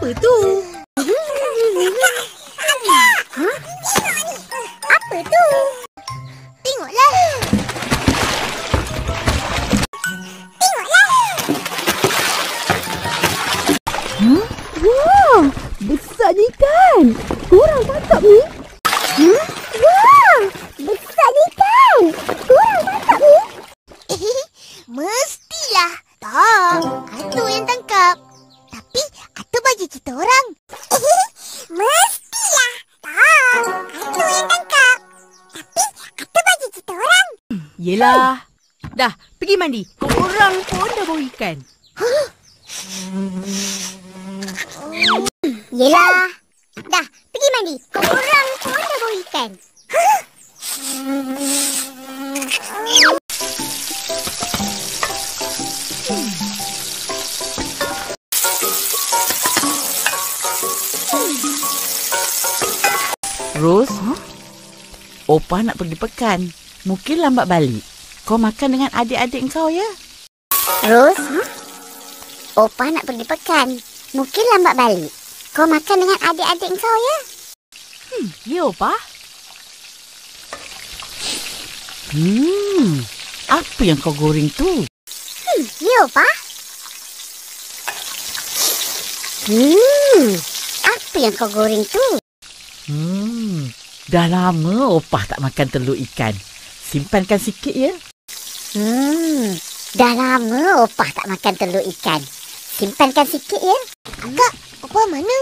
Apa tu? Apa tu? Tengoklah. Wah, besarnya ikan. Korang tangkap ni? Wah, besarnya ikan. Korang tangkap ni? Mestilah. Tak, Atuk yang tangkap. Tapi Atuk bagi kita orang. Mestilah. Tak, Atuk yang tangkap. Tapi Atuk bagi kita orang. Yelah. Dah, pergi mandi. Korang pun dah bau ikan. Yelah. Dah, pergi mandi. Korang pun dah bau ikan. Ros, Opah nak pergi pekan. Mungkin lambat balik. Kau makan dengan adik-adik kau ya? Ros, Opah nak pergi pekan. Mungkin lambat balik. Kau makan dengan adik-adik kau ya? Ya, Opah. Apa yang kau goreng tu? Ya, Opah. Apa yang kau goreng tu? Dah lama Opah tak makan telur ikan. Simpankan sikit ya. Dah lama Opah tak makan telur ikan. Simpankan sikit ya. Akak, Opah mana?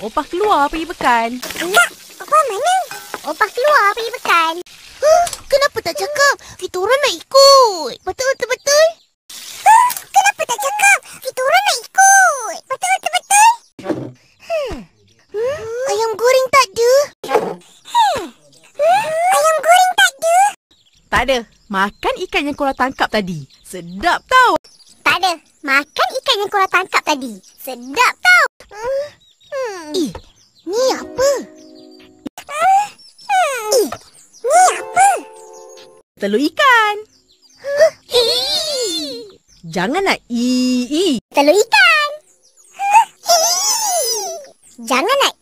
Opah keluar pergi pekan. Akak, Opah mana? Opah keluar pergi pekan. Kenapa tak cakap? Kita orang nak ikut. Betul-betul? Kenapa tak cakap? Kita orang nak ikut. Betul-betul? Ayam goreng tak ada. Ayam goreng tak ada. Tak ada. Makan ikan yang korang tangkap tadi. Sedap tau. Tak ada. Makan ikan yang korang tangkap tadi. Sedap tau. Ni apa? Ni apa? Telur ikan. Jangan nak Telur ikan. Jangan nak